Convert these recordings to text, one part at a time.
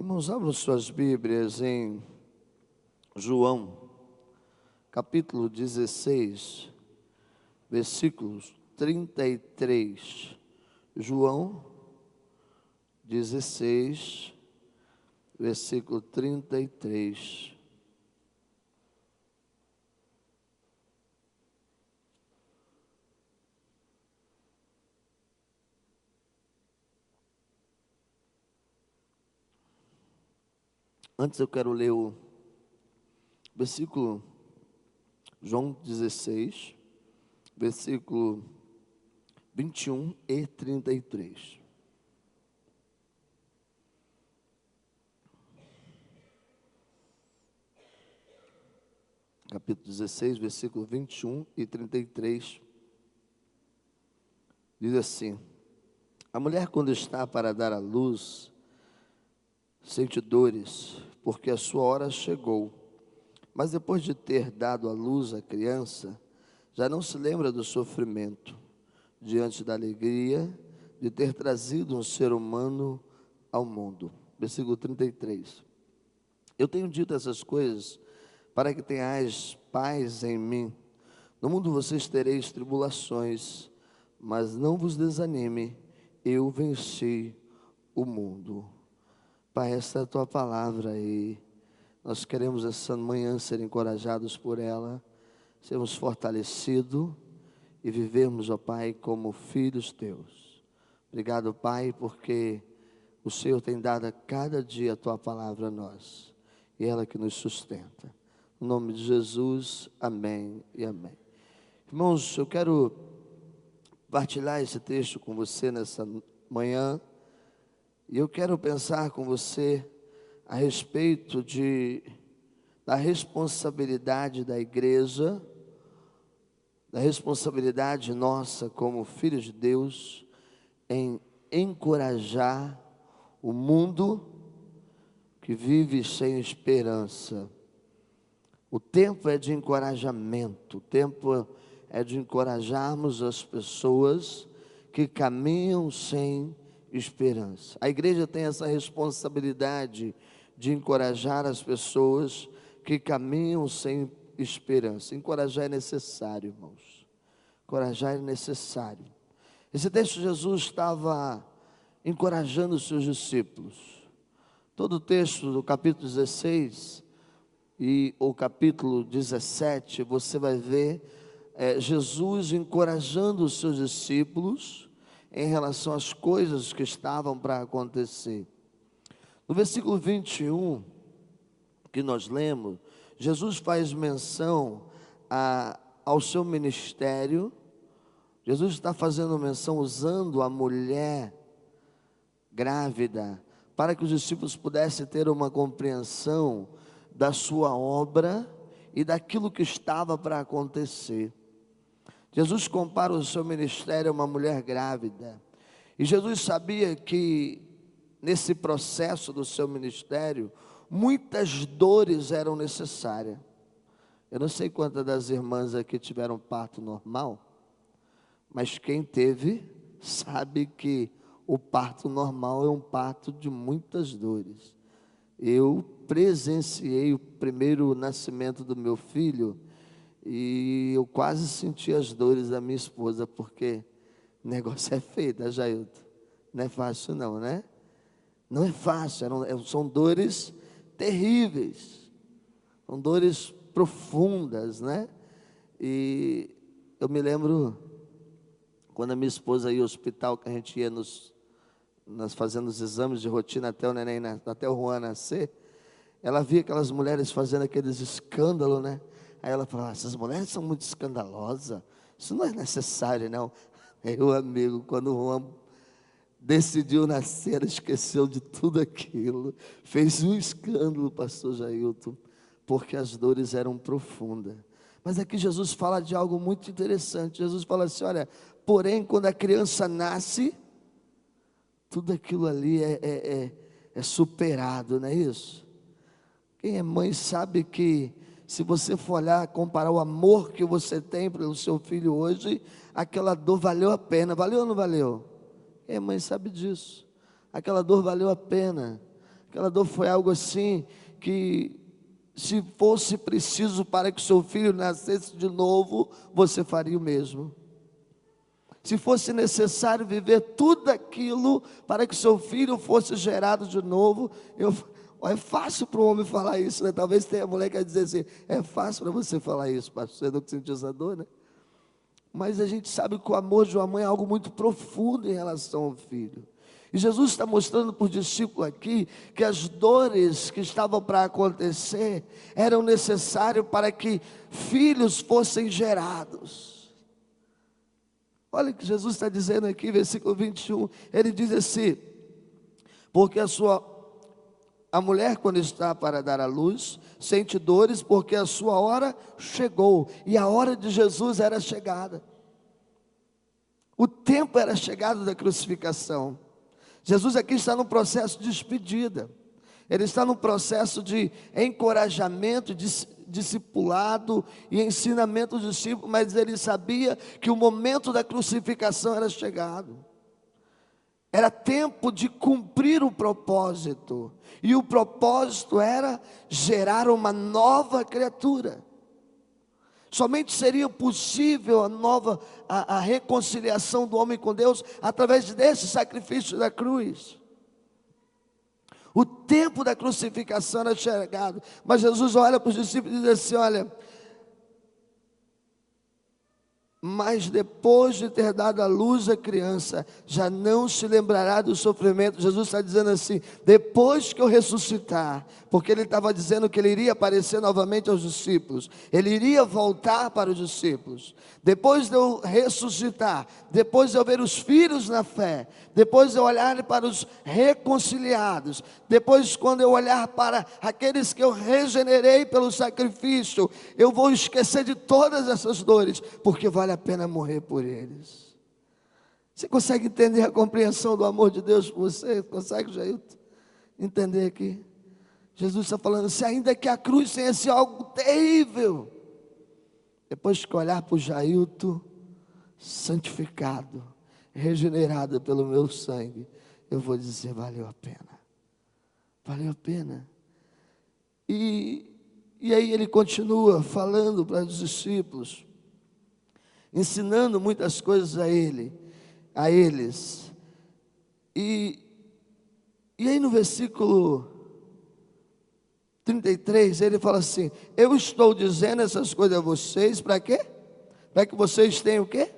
Irmãos, abram suas Bíblias em João, capítulo 16, versículos 33. João 16, versículo 33. Antes eu quero ler o versículo, João 16, versículo 21 e 33. Capítulo 16, versículo 21 e 33. Diz assim: a mulher, quando está para dar à luz, sente dores, porque a sua hora chegou. Mas depois de ter dado à luz a criança, já não se lembra do sofrimento, diante da alegria de ter trazido um ser humano ao mundo. Versículo 33. Eu tenho dito essas coisas para que tenhais paz em mim. No mundo vocês tereis tribulações, mas não vos desanime, eu venci o mundo. Pai, esta é a tua palavra e nós queremos essa manhã ser encorajados por ela, sermos fortalecidos e vivermos, ó Pai, como filhos teus. Obrigado, Pai, porque o Senhor tem dado a cada dia a tua palavra a nós e ela que nos sustenta. Em nome de Jesus, amém e amém. Irmãos, eu quero partilhar esse texto com você nessa manhã. E eu quero pensar com você a respeito da responsabilidade da igreja, da responsabilidade nossa como filhos de Deus em encorajar o mundo que vive sem esperança. O tempo é de encorajamento, o tempo é de encorajarmos as pessoas que caminham sem esperança. A igreja tem essa responsabilidade de encorajar as pessoas que caminham sem esperança. Encorajar é necessário, irmãos. Encorajar é necessário. Esse texto, Jesus estava encorajando os seus discípulos. Todo o texto do capítulo 16 e o capítulo 17, você vai ver Jesus encorajando os seus discípulos em relação às coisas que estavam para acontecer. No versículo 21, que nós lemos, Jesus faz menção ao seu ministério. Jesus está fazendo menção usando a mulher grávida, para que os discípulos pudessem ter uma compreensão da sua obra e daquilo que estava para acontecer. Jesus compara o seu ministério a uma mulher grávida. E Jesus sabia que nesse processo do seu ministério, muitas dores eram necessárias. Eu não sei quantas das irmãs aqui tiveram parto normal, mas quem teve sabe que o parto normal é um parto de muitas dores. Eu presenciei o primeiro nascimento do meu filho e eu quase senti as dores da minha esposa, porque o negócio é feio, tá, Jailton? Não é fácil não, né? Não é fácil, são dores terríveis, são dores profundas, né? E eu me lembro, quando a minha esposa ia ao hospital, que a gente ia nós fazendo os exames de rotina até o neném, até o Juan nascer, ela via aquelas mulheres fazendo aqueles escândalos, né? Aí ela falava, essas mulheres são muito escandalosas, isso não é necessário, não. Meu amigo, quando o Juan decidiu nascer, ela esqueceu de tudo aquilo, fez um escândalo, pastor Jailton, porque as dores eram profundas. Mas aqui Jesus fala de algo muito interessante. Jesus fala assim, olha, porém quando a criança nasce, tudo aquilo ali é superado, não é isso? Quem é mãe sabe que se você for olhar, comparar o amor que você tem pelo seu filho hoje, aquela dor valeu a pena. Valeu ou não valeu? Quem é mãe sabe disso. Aquela dor valeu a pena. Aquela dor foi algo assim que, se fosse preciso para que seu filho nascesse de novo, você faria o mesmo. Se fosse necessário viver tudo aquilo para que seu filho fosse gerado de novo, é fácil para o homem falar isso, né? Talvez tenha mulher que vai dizer assim, é fácil para você falar isso, pastor, você nunca sentiu essa dor, né? Mas a gente sabe que o amor de uma mãe é algo muito profundo em relação ao filho. E Jesus está mostrando para os discípulos aqui que as dores que estavam para acontecer eram necessárias para que filhos fossem gerados. Olha o que Jesus está dizendo aqui, versículo 21, ele diz assim, porque a mulher quando está para dar à luz, sente dores porque a sua hora chegou, e a hora de Jesus era chegada, o tempo era chegado da crucificação. Jesus aqui está no processo de despedida, ele está no processo de encorajamento, discipulado e ensinamento dos discípulos, mas ele sabia que o momento da crucificação era chegado, era tempo de cumprir o propósito, e o propósito era gerar uma nova criatura. Somente seria possível a reconciliação do homem com Deus através desse sacrifício da cruz. O tempo da crucificação era chegado, mas Jesus olha para os discípulos e diz assim, olha, mas depois de ter dado à luz a criança, já não se lembrará do sofrimento. Jesus está dizendo assim, depois que eu ressuscitar, porque ele estava dizendo que ele iria aparecer novamente aos discípulos, ele iria voltar para os discípulos, depois de eu ressuscitar, depois de eu ver os filhos na fé, depois de eu olhar para os reconciliados, depois quando eu olhar para aqueles que eu regenerei pelo sacrifício, eu vou esquecer de todas essas dores, porque vale a pena morrer por eles. Você consegue entender a compreensão do amor de Deus por você? Consegue, Jailton, entender aqui? Jesus está falando, se ainda que a cruz tenha sido algo terrível, depois que olhar para o Jailton santificado, regenerado pelo meu sangue, eu vou dizer, valeu a pena. Valeu a pena. E aí ele continua falando para os discípulos, ensinando muitas coisas a eles. E aí no versículo 33, ele fala assim, eu estou dizendo essas coisas a vocês, para quê? Para que vocês tenham o quê?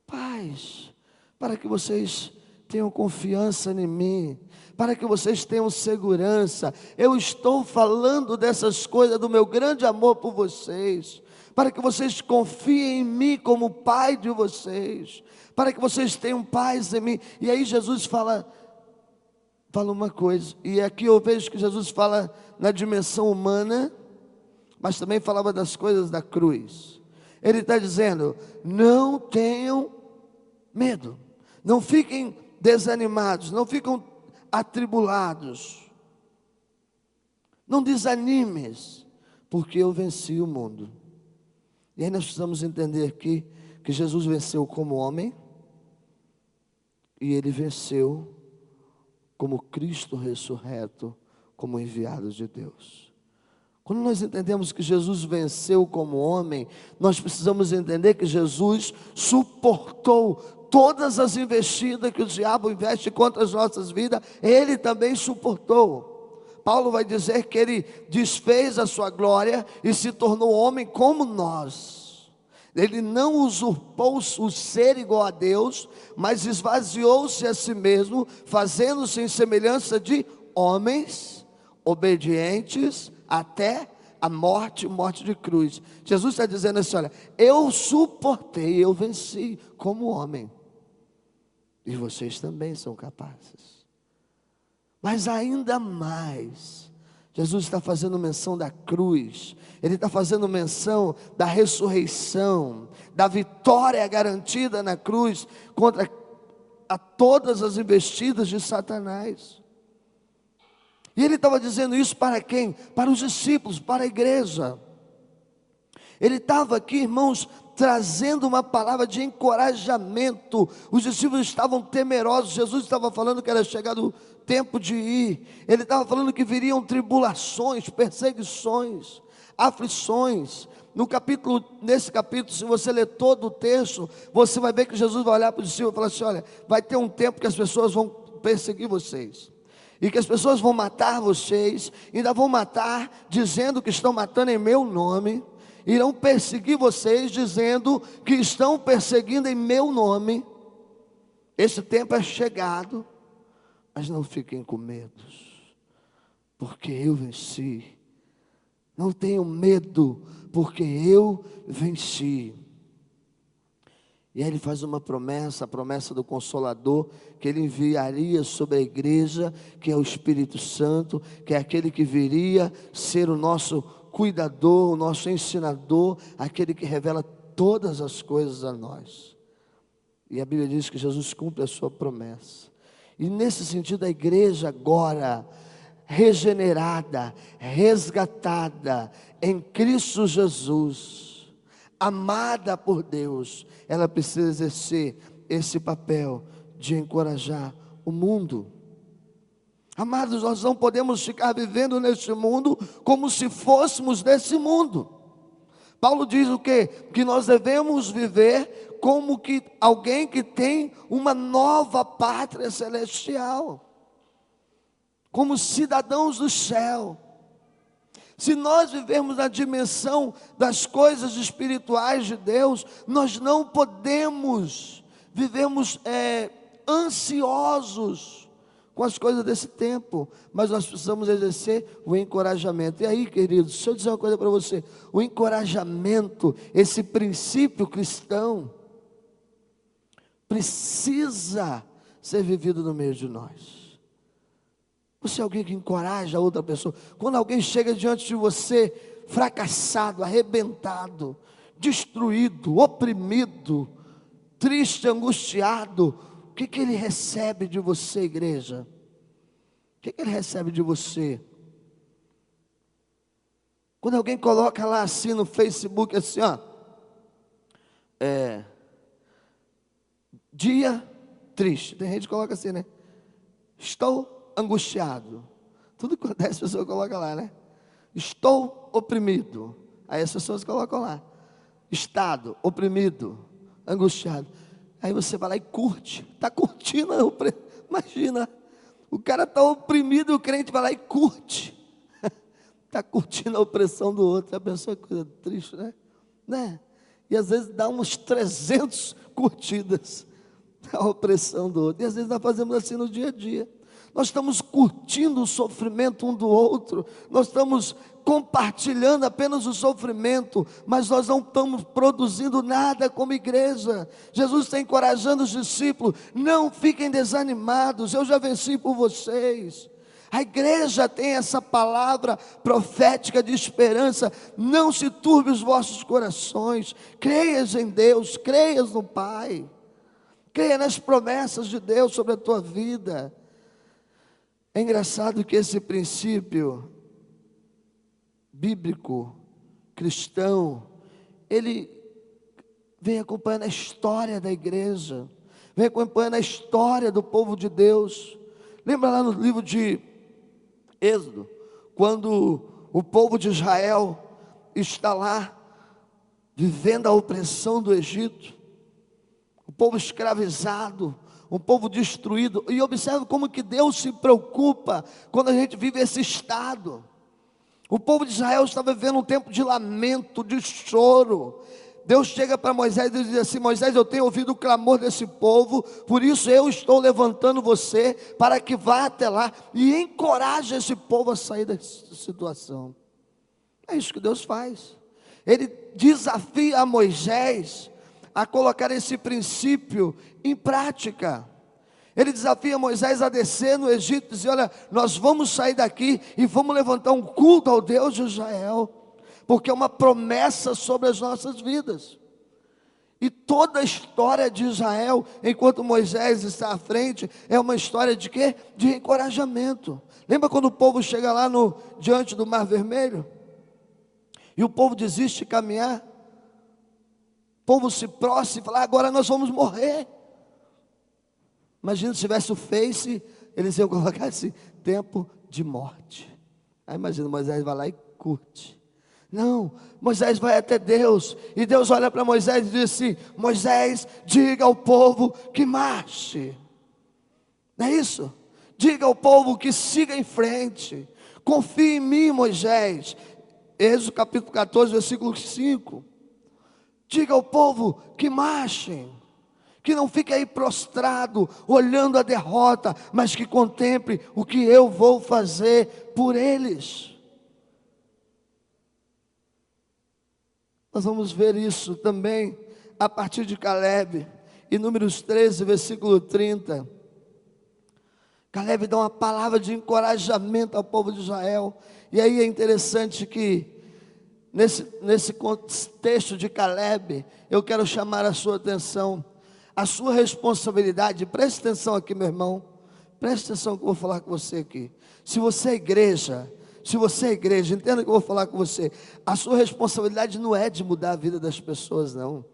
Paz, para que vocês tenham confiança em mim, para que vocês tenham segurança. Eu estou falando dessas coisas, do meu grande amor por vocês, para que vocês confiem em mim como Pai de vocês, para que vocês tenham paz em mim. E aí Jesus fala uma coisa, e aqui eu vejo que Jesus fala na dimensão humana, mas também falava das coisas da cruz. Ele está dizendo, não tenham medo, não fiquem desanimados, não fiquem atribulados, não desanimes, porque eu venci o mundo. E aí nós precisamos entender aqui que Jesus venceu como homem, e ele venceu como Cristo ressurreto, como enviado de Deus. Quando nós entendemos que Jesus venceu como homem, nós precisamos entender que Jesus suportou todas as investidas que o diabo investe contra as nossas vidas, ele também suportou. Paulo vai dizer que ele desfez a sua glória e se tornou homem como nós. Ele não usurpou o ser igual a Deus, mas esvaziou-se a si mesmo, fazendo-se em semelhança de homens, obedientes até a morte de cruz. Jesus está dizendo assim, olha, eu suportei, eu venci como homem, e vocês também são capazes. Mas ainda mais, Jesus está fazendo menção da cruz, ele está fazendo menção da ressurreição, da vitória garantida na cruz contra a todas as investidas de Satanás. E ele estava dizendo isso para quem? Para os discípulos, para a igreja. Ele estava aqui, irmãos, trazendo uma palavra de encorajamento. Os discípulos estavam temerosos. Jesus estava falando que era chegado o tempo de ir. Ele estava falando que viriam tribulações, perseguições, aflições. Nesse capítulo, se você ler todo o texto, você vai ver que Jesus vai olhar para os discípulos e falar assim: olha, vai ter um tempo que as pessoas vão perseguir vocês, e que as pessoas vão matar vocês, ainda vão matar dizendo que estão matando em meu nome, irão perseguir vocês dizendo que estão perseguindo em meu nome. Esse tempo é chegado, mas não fiquem com medo, porque eu venci. Não tenham medo, porque eu venci. E aí ele faz uma promessa, a promessa do Consolador, que ele enviaria sobre a igreja, que é o Espírito Santo, que é aquele que viria ser o nosso cuidador, o nosso ensinador, aquele que revela todas as coisas a nós. E a Bíblia diz que Jesus cumpre a sua promessa. E nesse sentido, a igreja agora, regenerada, resgatada em Cristo Jesus, amada por Deus, ela precisa exercer esse papel de encorajar o mundo. Amados, nós não podemos ficar vivendo neste mundo como se fôssemos desse mundo. Paulo diz o quê? Que nós devemos viver como que alguém que tem uma nova pátria celestial, como cidadãos do céu. Se nós vivermos na dimensão das coisas espirituais de Deus, nós não podemos vivermos ansiosos com as coisas desse tempo, mas nós precisamos exercer o encorajamento. E aí, queridos, deixa eu dizer uma coisa para você: o encorajamento, esse princípio cristão, precisa ser vivido no meio de nós. Você é alguém que encoraja a outra pessoa. Quando alguém chega diante de você fracassado, arrebentado, destruído, oprimido, triste, angustiado, o que ele recebe de você, igreja? O que ele recebe de você? Quando alguém coloca lá assim no Facebook, assim, ó, dia triste. Tem gente que coloca assim, né? Estou angustiado. Tudo que acontece, a pessoa coloca lá, né? Estou oprimido. Aí as pessoas colocam lá: estado, oprimido, angustiado. Aí você vai lá e curte. Está curtindo, imagina, o cara está oprimido e o crente vai lá e curte. Está curtindo a opressão do outro. A pessoa é coisa triste, né? E às vezes dá uns 300 curtidas a opressão do outro. E às vezes nós fazemos assim no dia a dia. Nós estamos curtindo o sofrimento um do outro, nós estamos compartilhando apenas o sofrimento, mas nós não estamos produzindo nada como igreja. Jesus está encorajando os discípulos: não fiquem desanimados, eu já venci por vocês. A igreja tem essa palavra profética de esperança: não se turbe os vossos corações, creias em Deus, creias no Pai, creia nas promessas de Deus sobre a tua vida. É engraçado que esse princípio bíblico, cristão, ele vem acompanhando a história da igreja, vem acompanhando a história do povo de Deus. Lembra lá no livro de Êxodo, quando o povo de Israel está lá, vivendo a opressão do Egito, o povo escravizado, um povo destruído. E observe como que Deus se preocupa quando a gente vive esse estado. O povo de Israel estava vivendo um tempo de lamento, de choro. Deus chega para Moisés e diz assim: Moisés, eu tenho ouvido o clamor desse povo, por isso eu estou levantando você para que vá até lá e encoraje esse povo a sair dessa situação. É isso que Deus faz. Ele desafia a Moisés a colocar esse princípio em prática. Ele desafia Moisés a descer no Egito e dizer: olha, nós vamos sair daqui e vamos levantar um culto ao Deus de Israel, porque é uma promessa sobre as nossas vidas. E toda a história de Israel, enquanto Moisés está à frente, é uma história de quê? De encorajamento. Lembra quando o povo chega lá diante do Mar Vermelho? E o povo desiste de caminhar? povo se prostra e fala: agora nós vamos morrer. Imagina se tivesse o Face, eles iam colocar esse tempo de morte. Aí imagina, Moisés vai lá e curte. Não, Moisés vai até Deus, e Deus olha para Moisés e diz assim: Moisés, diga ao povo que marche. Não é isso? Diga ao povo que siga em frente. Confie em mim, Moisés. Êxodo capítulo 14, versículo 5. Diga ao povo que marchem, que não fique aí prostrado, olhando a derrota, mas que contemple o que eu vou fazer por eles. Nós vamos ver isso também a partir de Caleb, em Números 13, versículo 30. Caleb dá uma palavra de encorajamento ao povo de Israel. E aí é interessante que nesse contexto de Caleb, eu quero chamar a sua atenção, a sua responsabilidade. Preste atenção aqui, meu irmão, preste atenção que eu vou falar com você aqui. Se você é igreja, entenda que eu vou falar com você. A sua responsabilidade não é de mudar a vida das pessoas, não,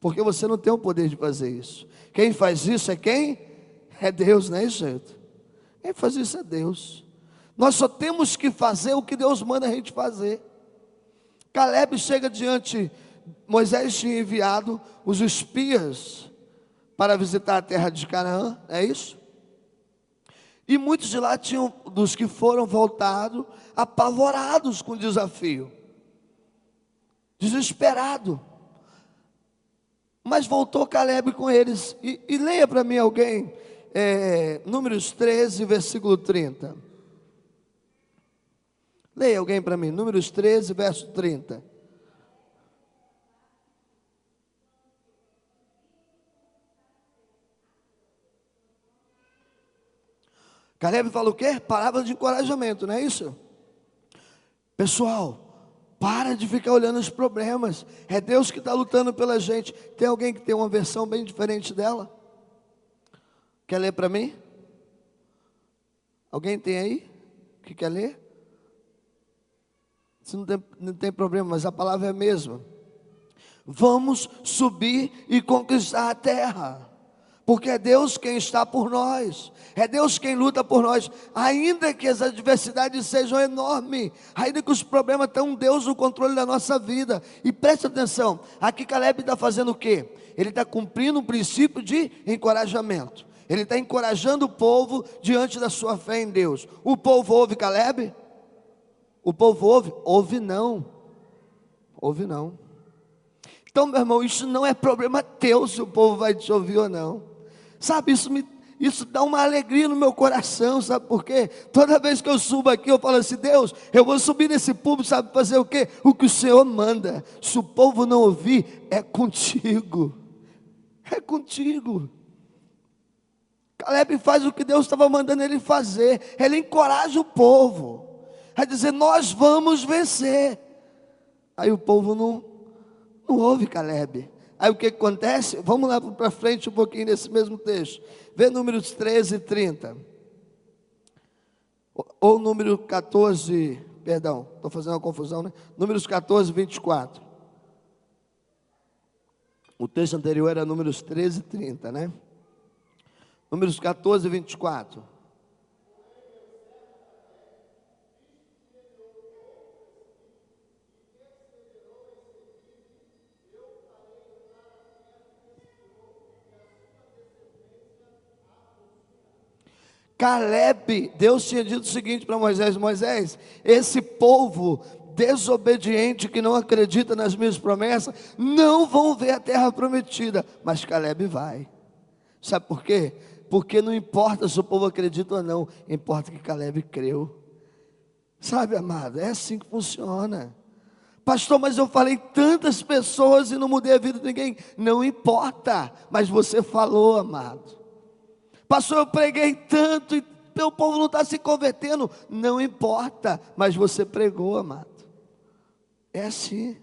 porque você não tem o poder de fazer isso. Quem faz isso é quem? É Deus, não é isso, gente? Quem faz isso é Deus. Nós só temos que fazer o que Deus manda a gente fazer. Caleb chega diante, Moisés tinha enviado os espias para visitar a terra de Canaã, é isso? E muitos de lá tinham, dos que foram voltados, apavorados com o desafio, desesperado. Mas voltou Caleb com eles. E leia para mim alguém, Números 13, versículo 30. Leia alguém para mim, Números 13, verso 30. Caleb fala o quê? Palavra de encorajamento, não é isso? Pessoal, para de ficar olhando os problemas. É Deus que está lutando pela gente. Tem alguém que tem uma versão bem diferente dela? Quer ler para mim? Alguém tem aí que quer ler? Isso não tem problema, mas a palavra é a mesma. Vamos subir e conquistar a terra, porque é Deus quem está por nós, é Deus quem luta por nós. Ainda que as adversidades sejam enormes, ainda que os problemas tenham Deus no controle da nossa vida. E preste atenção, aqui Caleb está fazendo o quê? Ele está cumprindo um princípio de encorajamento. Ele está encorajando o povo diante da sua fé em Deus. O povo ouve Caleb? O povo ouve? Ouve não. Ouve não. Então, meu irmão, isso não é problema teu se o povo vai te ouvir ou não. Sabe, isso dá uma alegria no meu coração, sabe por quê? Toda vez que eu subo aqui, eu falo assim: Deus, eu vou subir nesse púlpito, sabe fazer o quê? O que o Senhor manda. Se o povo não ouvir, é contigo. É contigo. Caleb faz o que Deus estava mandando ele fazer. Ele encoraja o povo a dizer: nós vamos vencer. Aí o povo não ouve Caleb. Aí o que acontece? Vamos lá para frente um pouquinho nesse mesmo texto. Vê Números 13, 30. Ou número 14, perdão, estou fazendo uma confusão, né? Números 14, 24. O texto anterior era Números 13, 30, né? Números 14, 24. Caleb, Deus tinha dito o seguinte para Moisés: Moisés, esse povo desobediente que não acredita nas minhas promessas, não vão ver a terra prometida, mas Caleb vai. Sabe por quê? Porque não importa se o povo acredita ou não, importa que Caleb creu. Sabe, amado, é assim que funciona. Pastor, mas eu falei tantas pessoas e não mudei a vida de ninguém. Não importa, mas você falou, amado. Pastor, eu preguei tanto e o povo não está se convertendo. Não importa, mas você pregou, amado. É assim.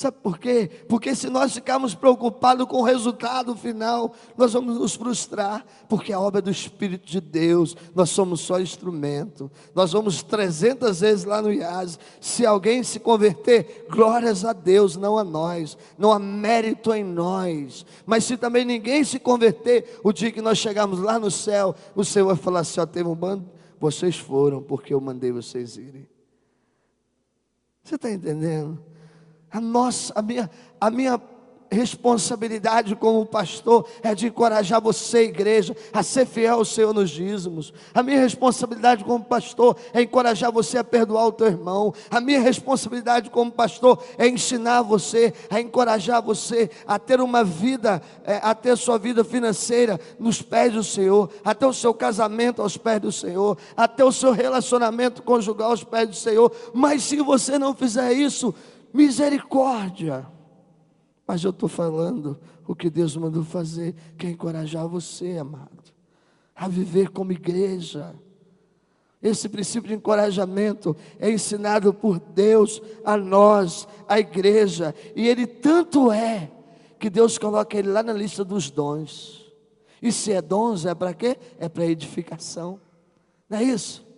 Sabe por quê? Porque se nós ficarmos preocupados com o resultado final, nós vamos nos frustrar, porque a obra é do Espírito de Deus, nós somos só instrumento. Nós vamos 300 vezes lá no IAS, se alguém se converter, glórias a Deus, não a nós, não há mérito em nós. Mas se também ninguém se converter, o dia que nós chegarmos lá no céu, o Senhor vai falar assim: ó, teve um bando, vocês foram, porque eu mandei vocês irem. Você está entendendo? A minha responsabilidade como pastor é de encorajar você, igreja, a ser fiel ao Senhor nos dízimos. A minha responsabilidade como pastor é encorajar você a perdoar o teu irmão. A minha responsabilidade como pastor é ensinar você, a encorajar você a ter uma vida, a ter sua vida financeira nos pés do Senhor, a ter o seu casamento aos pés do Senhor, a ter o seu relacionamento conjugal aos pés do Senhor. Mas se você não fizer isso, misericórdia. Mas eu estou falando o que Deus mandou fazer, que é encorajar você, amado, a viver como igreja. Esse princípio de encorajamento é ensinado por Deus a nós, a igreja. E ele tanto é, que Deus coloca ele lá na lista dos dons. E se é dons, é para quê? É para edificação. Não é isso?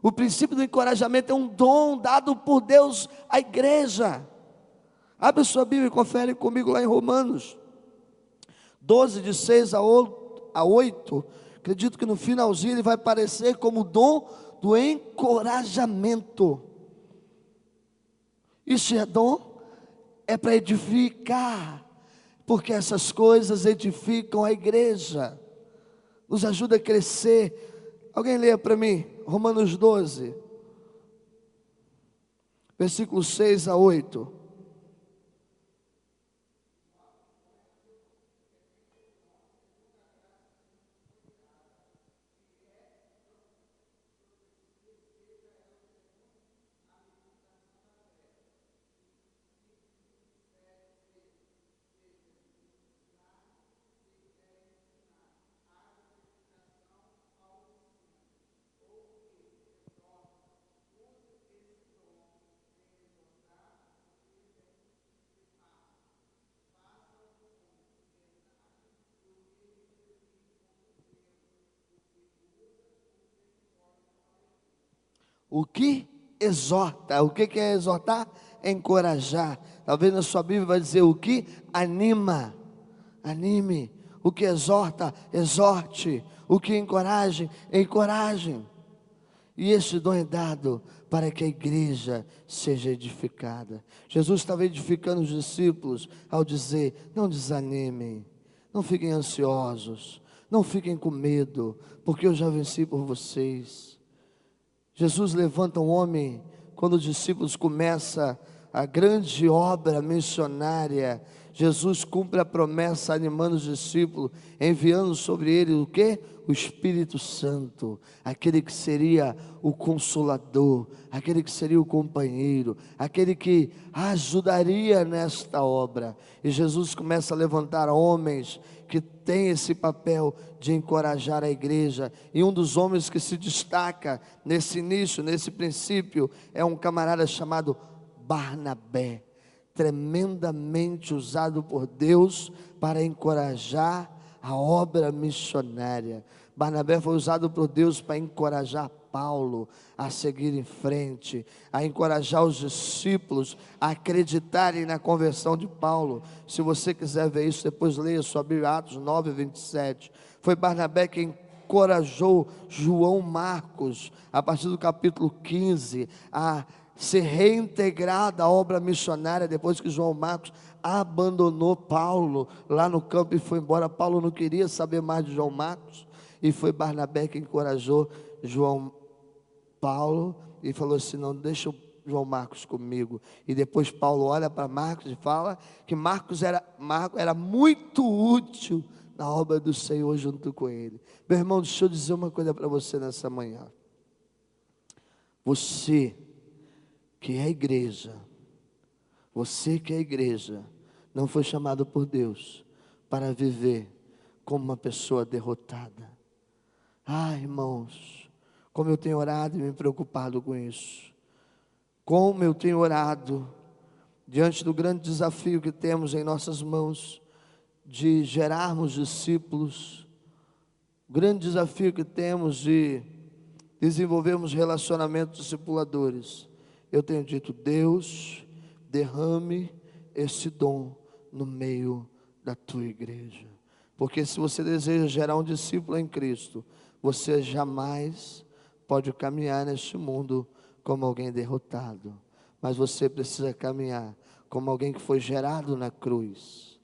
O princípio do encorajamento é um dom dado por Deus à igreja. Abre sua Bíblia e confere comigo lá em Romanos 12, de 6 a 8. Acredito que no finalzinho ele vai aparecer como o dom do encorajamento. Isso é dom? É para edificar, porque essas coisas edificam a igreja, nos ajuda a crescer. Alguém leia para mim, Romanos 12, versículos 6 a 8. O que exorta, o que é exortar? Encorajar. Talvez na sua Bíblia vai dizer o que anima, anime. O que exorta, exorte. O que encoraje, encoraje. E esse dom é dado para que a igreja seja edificada. Jesus estava edificando os discípulos ao dizer: não desanimem, não fiquem ansiosos, não fiquem com medo, porque eu já venci por vocês. Jesus levanta um homem quando os discípulos começam a grande obra missionária. Jesus cumpre a promessa animando os discípulos, enviando sobre ele o quê? O Espírito Santo, aquele que seria o consolador, aquele que seria o companheiro, aquele que ajudaria nesta obra. E Jesus começa a levantar homens que têm esse papel de encorajar a igreja. E um dos homens que se destaca nesse início, nesse princípio, é um camarada chamado Barnabé, tremendamente usado por Deus para encorajar a obra missionária. Barnabé foi usado por Deus para encorajar Paulo a seguir em frente, a encorajar os discípulos a acreditarem na conversão de Paulo. Se você quiser ver isso, depois leia sua Bíblia, Atos 9, 27. Foi Barnabé quem encorajou João Marcos, a partir do capítulo 15, a ser reintegrada à obra missionária, depois que João Marcos abandonou Paulo lá no campo e foi embora. Paulo não queria saber mais de João Marcos, e foi Barnabé que encorajou Paulo e falou assim: não, deixa o João Marcos comigo. E depois Paulo olha para Marcos e fala que Marcos era muito útil na obra do Senhor junto com ele. Meu irmão, deixa eu dizer uma coisa para você nessa manhã. Você que é igreja, não foi chamado por Deus para viver como uma pessoa derrotada. Irmãos, como eu tenho orado e me preocupado com isso. Como eu tenho orado diante do grande desafio que temos em nossas mãos, de gerarmos discípulos, o grande desafio que temos de desenvolvermos relacionamentos discipuladores, eu tenho dito: Deus, derrame esse dom no meio da tua igreja. Porque se você deseja gerar um discípulo em Cristo, você jamais pode caminhar neste mundo como alguém derrotado, mas você precisa caminhar como alguém que foi gerado na cruz,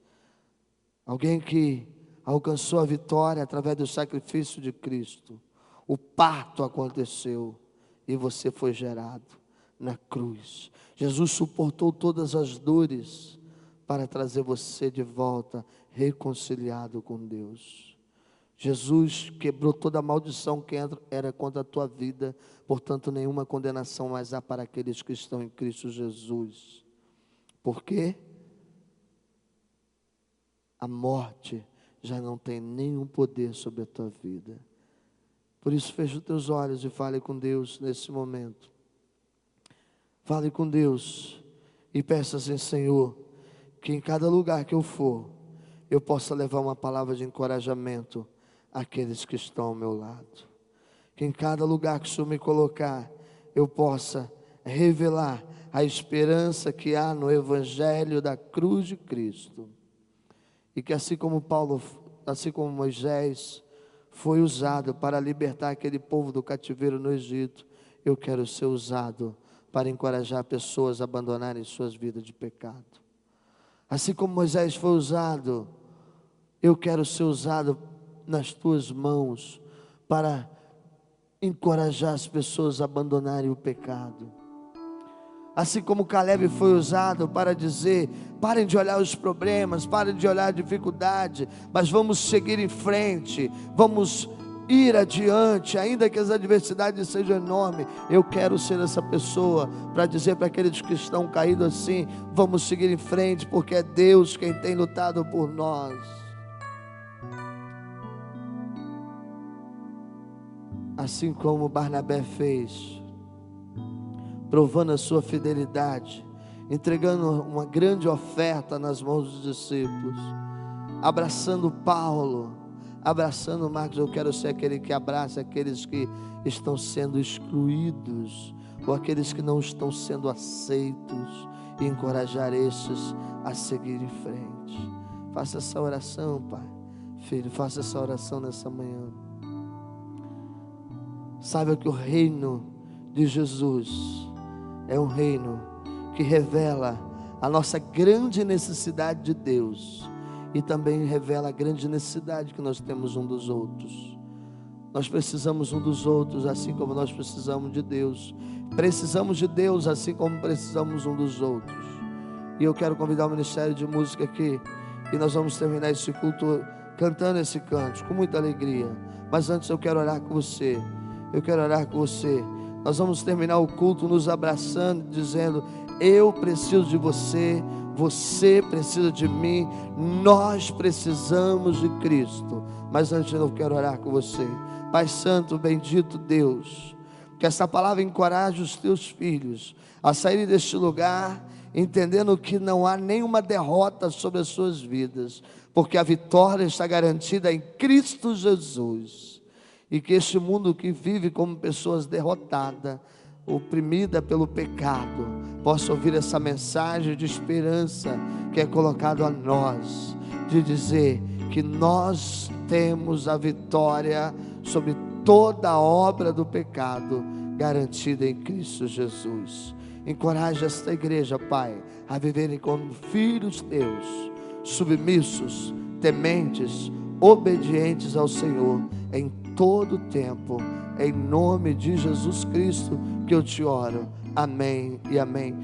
alguém que alcançou a vitória através do sacrifício de Cristo. O parto aconteceu e você foi gerado na cruz. Jesus suportou todas as dores para trazer você de volta reconciliado com Deus. Jesus quebrou toda a maldição que era contra a tua vida, portanto nenhuma condenação mais há para aqueles que estão em Cristo Jesus. Por quê? A morte já não tem nenhum poder sobre a tua vida. Por isso feche os teus olhos e fale com Deus nesse momento. Fale com Deus e peça assim: Senhor, que em cada lugar que eu for, eu possa levar uma palavra de encorajamento àqueles que estão ao meu lado. Que em cada lugar que o Senhor me colocar, eu possa revelar a esperança que há no Evangelho da cruz de Cristo. E que assim como Moisés foi usado para libertar aquele povo do cativeiro no Egito, eu quero ser usado para encorajar pessoas a abandonarem suas vidas de pecado. Assim como Moisés foi usado, eu quero ser usado nas tuas mãos para encorajar as pessoas a abandonarem o pecado. Assim como Caleb foi usado para dizer: parem de olhar os problemas, parem de olhar a dificuldade, mas vamos seguir em frente, vamos ir adiante, ainda que as adversidades sejam enormes. Eu quero ser essa pessoa para dizer para aqueles que estão caídos assim: vamos seguir em frente, porque é Deus quem tem lutado por nós. Assim como Barnabé fez, provando a sua fidelidade, entregando uma grande oferta nas mãos dos discípulos, abraçando Paulo, abraçando Marcos. Eu quero ser aquele que abraça aqueles que estão sendo excluídos, ou aqueles que não estão sendo aceitos, e encorajar estes a seguir em frente. Faça essa oração, Pai. Filho, faça essa oração nessa manhã. Saiba que o reino de Jesus é um reino que revela a nossa grande necessidade de Deus, e também revela a grande necessidade que nós temos um dos outros. Nós precisamos um dos outros, assim como nós precisamos de Deus. Precisamos de Deus, assim como precisamos um dos outros. E eu quero convidar o Ministério de Música aqui, e nós vamos terminar esse culto cantando esse canto com muita alegria. Mas antes eu quero orar com você. Eu quero orar com você. Nós vamos terminar o culto nos abraçando, dizendo: eu preciso de você, você precisa de mim, nós precisamos de Cristo. Mas antes eu quero orar com você. Pai Santo, bendito Deus, que essa palavra encoraje os teus filhos a saírem deste lugar, entendendo que não há nenhuma derrota sobre as suas vidas, porque a vitória está garantida em Cristo Jesus. E que este mundo que vive como pessoas derrotadas, oprimida pelo pecado, possa ouvir essa mensagem de esperança que é colocado a nós, de dizer que nós temos a vitória sobre toda a obra do pecado garantida em Cristo Jesus. Encoraje esta igreja, Pai, a viverem como filhos teus, submissos, tementes, obedientes ao Senhor em todo o tempo. Em nome de Jesus Cristo que eu te oro. Amém e amém.